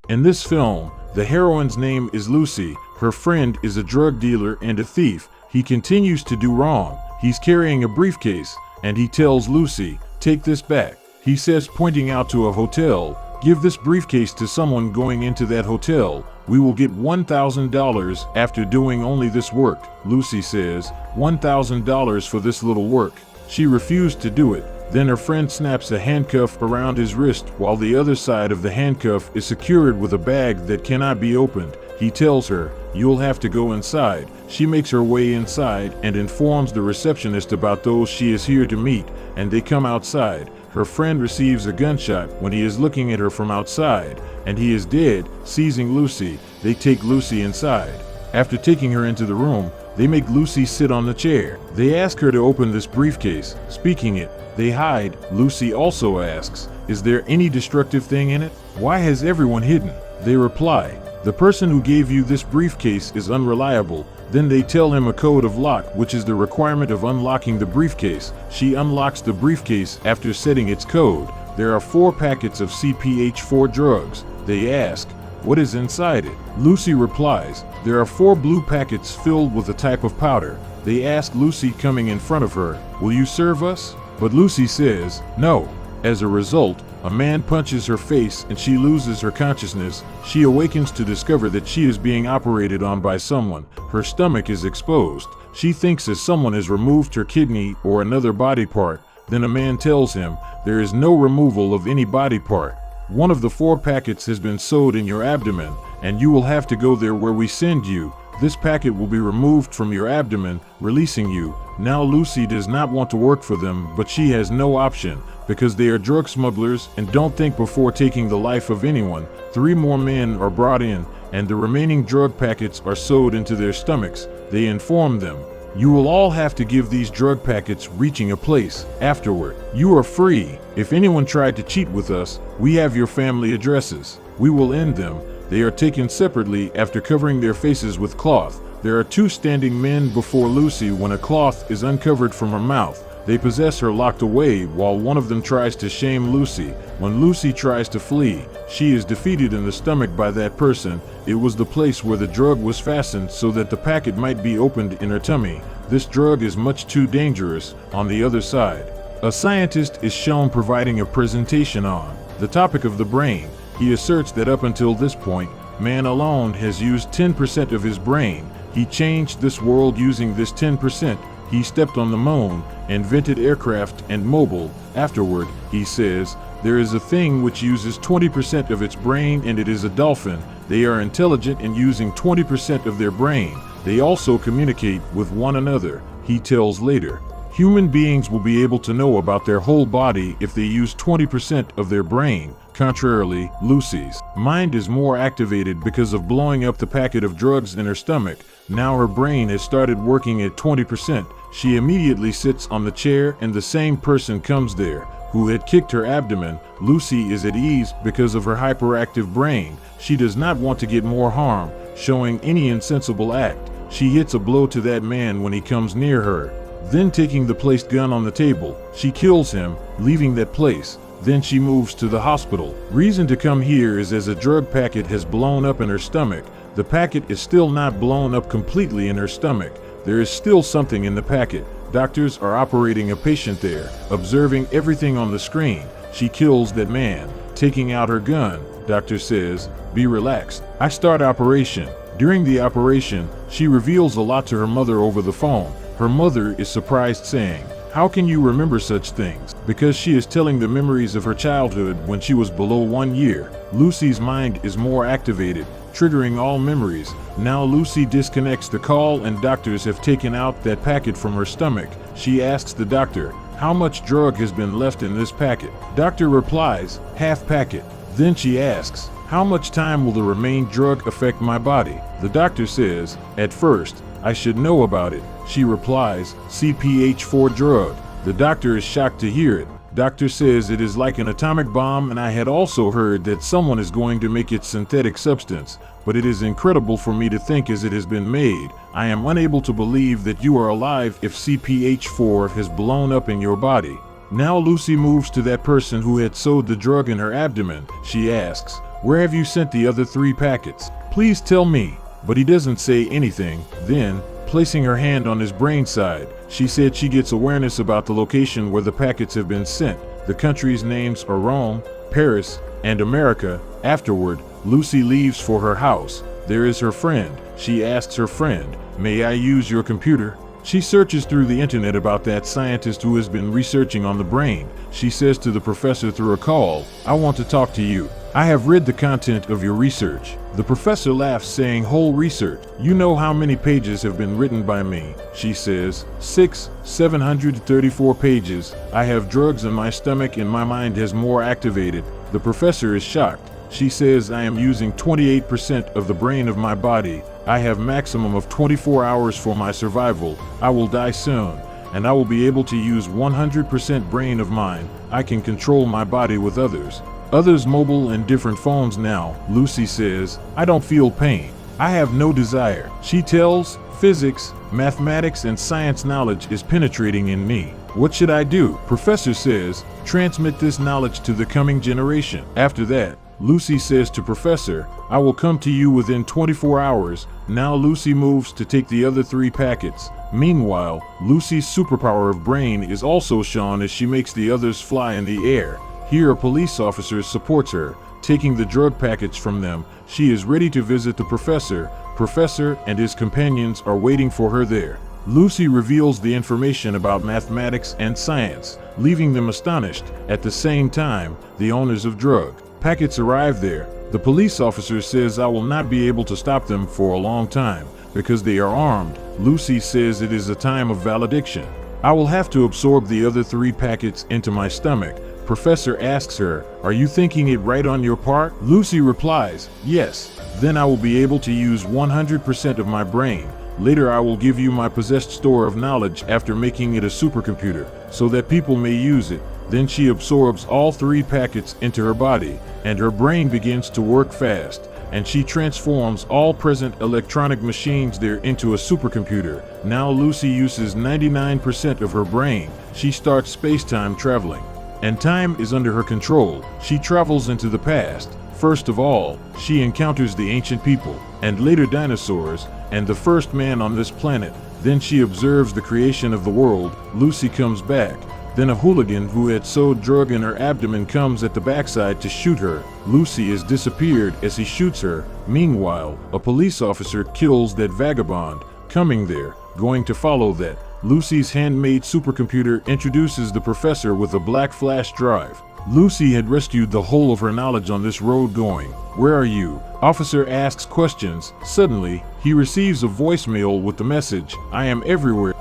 In this film, the heroine's name is Lucy. Her friend is a drug dealer and a thief. He continues to do wrong. He's carrying a briefcase, and he tells Lucy, "Take this back." He says, pointing out to a hotel, "Give this briefcase to someone going into that hotel. We will get $1,000 after doing only this work." Lucy says, "$1,000 for this little work." She refused to do it. Then her friend snaps a handcuff around his wrist while the other side of the handcuff is secured with a bag that cannot be opened. He tells her, "You'll have to go inside." She makes her way inside and informs the receptionist about those she is here to meet, and they come outside. Her friend receives a gunshot when he is looking at her from outside, and he is dead. Seizing Lucy, they take Lucy inside. After taking her into the room, they make Lucy sit on the chair. They ask her to open this briefcase. Speaking it, they hide. Lucy also asks, "Is there any destructive thing in it? Why has everyone hidden?" They reply, "The person who gave you this briefcase is unreliable." Then they tell him a code of lock, which is the requirement of unlocking the briefcase. She unlocks the briefcase after setting its code. There are 4 packets of CPH4 drugs. They ask, "What is inside it?" Lucy replies, "There are 4 blue packets filled with a type of powder." They ask Lucy, coming in front of her, "Will you serve us?" But Lucy says, "No." As a result, a man punches her face and she loses her consciousness. She awakens to discover that she is being operated on by someone. Her stomach is exposed. She thinks that someone has removed her kidney or another body part. Then a man tells him, "There is no removal of any body part. One of the 4 packets has been sewed in your abdomen, and you will have to go there where we send you. This packet will be removed from your abdomen, releasing you." Now Lucy does not want to work for them, but she has no option, because they are drug smugglers and don't think before taking the life of anyone. 3 more men are brought in, and the remaining drug packets are sewed into their stomachs. They inform them, "You will all have to give these drug packets, reaching a place. Afterward, you are free. If anyone tried to cheat with us, we have your family addresses. We will end them." They are taken separately after covering their faces with cloth. There are 2 standing men before Lucy when a cloth is uncovered from her mouth. They possess her locked away while one of them tries to shame Lucy. When Lucy tries to flee, she is defeated in the stomach by that person. It was the place where the drug was fastened so that the packet might be opened in her tummy. This drug is much too dangerous. On the other side, a scientist is shown providing a presentation on the topic of the brain. He asserts that up until this point, man alone has used 10% of his brain. He changed this world using this 10%. He stepped on the moon, invented aircraft and mobile. Afterward, he says, there is a thing which uses 20% of its brain, and it is a dolphin. They are intelligent in using 20% of their brain. They also communicate with one another. He tells later, human beings will be able to know about their whole body if they use 20% of their brain. Contrarily, Lucy's mind is more activated because of blowing up the packet of drugs in her stomach. Now her brain has started working at 20%. She immediately sits on the chair and the same person comes there who had kicked her abdomen. Lucy is at ease because of her hyperactive brain. She does not want to get more harm, showing any insensible act. She hits a blow to that man when he comes near her. Then, taking the placed gun on the table, she kills him, leaving that place. Then she moves to the hospital. Reason to come here is as a drug packet has blown up in her stomach. The packet is still not blown up completely in her stomach. There is still something in the packet. Doctors are operating a patient there, observing everything on the screen. She kills that man, taking out her gun. Doctor says, "Be relaxed. I start operation." During the operation, she reveals a lot to her mother over the phone. Her mother is surprised, saying, "How can you remember such things?" Because she is telling the memories of her childhood when she was below 1 year. Lucy's mind is more activated, triggering all memories. Now Lucy disconnects the call and doctors have taken out that packet from her stomach. She asks the doctor, "How much drug has been left in this packet?" Doctor replies, "Half packet." Then she asks, "How much time will the remaining drug affect my body?" The doctor says, "At first, I should know about it." She replies, "CPH4 drug." The doctor is shocked to hear it. Doctor says it is like an atomic bomb, and I had also heard that someone is going to make it synthetic substance, but it is incredible for me to think as it has been made. I am unable to believe that you are alive if CPH4 has blown up in your body. Now Lucy moves to that person who had sewed the drug in her abdomen. She asks, Where have you sent the other 3 packets? Please tell me. But he doesn't say anything. Then, placing her hand on his brain side, she said she gets awareness about the location where the packets have been sent. The countries' names are Rome, Paris, and America. Afterward, Lucy leaves for her house. There is her friend. She asks her friend, "May I use your computer?" She searches through the internet about that scientist who has been researching on the brain. She says to the professor through a call, "I want to talk to you. I have read the content of your research." The professor laughs, saying, "Whole research? You know how many pages have been written by me?" She says, 734 pages. I have drugs in my stomach and my mind has more activated." The professor is shocked. She says, "I am using 28% of the brain of my body. I have maximum of 24 hours for my survival. I will die soon, and I will be able to use 100% brain of mine. I can control my body with others. Others mobile and different phones now." Lucy says, "I don't feel pain. I have no desire." She tells, "Physics, mathematics, and science knowledge is penetrating in me. What should I do?" Professor says, "Transmit this knowledge to the coming generation." After that, Lucy says to Professor, "I will come to you within 24 hours. Now Lucy moves to take the other 3 packets. Meanwhile, Lucy's superpower of brain is also shown as she makes the others fly in the air. Here a police officer supports her, taking the drug packets from them. She is ready to visit the professor. Professor and his companions are waiting for her there. Lucy reveals the information about mathematics and science, leaving them astonished. At the same time, the owners of drug packets arrive there. The police officer says, "I will not be able to stop them for a long time because they are armed." Lucy says it is a time of valediction. "I will have to absorb the other 3 packets into my stomach." Professor asks her, "Are you thinking it right on your part?" Lucy replies, "Yes. Then I will be able to use 100% of my brain. Later I will give you my possessed store of knowledge after making it a supercomputer, so that people may use it." Then she absorbs all 3 packets into her body, and her brain begins to work fast, and she transforms all present electronic machines there into a supercomputer. Now Lucy uses 99% of her brain. She starts space-time traveling, and time is under her control. She travels into the past. First of all, she encounters the ancient people, and later dinosaurs, and the first man on this planet. Then she observes the creation of the world. Lucy comes back. Then a hooligan who had sewed drug in her abdomen comes at the backside to shoot her. Lucy is disappeared as he shoots her. Meanwhile, a police officer kills that vagabond, coming there, going to follow that. Lucy's handmade supercomputer introduces the professor with a black flash drive. Lucy had rescued the whole of her knowledge on this road going. "Where are you?" Officer asks questions. Suddenly, he receives a voicemail with the message, "I am everywhere."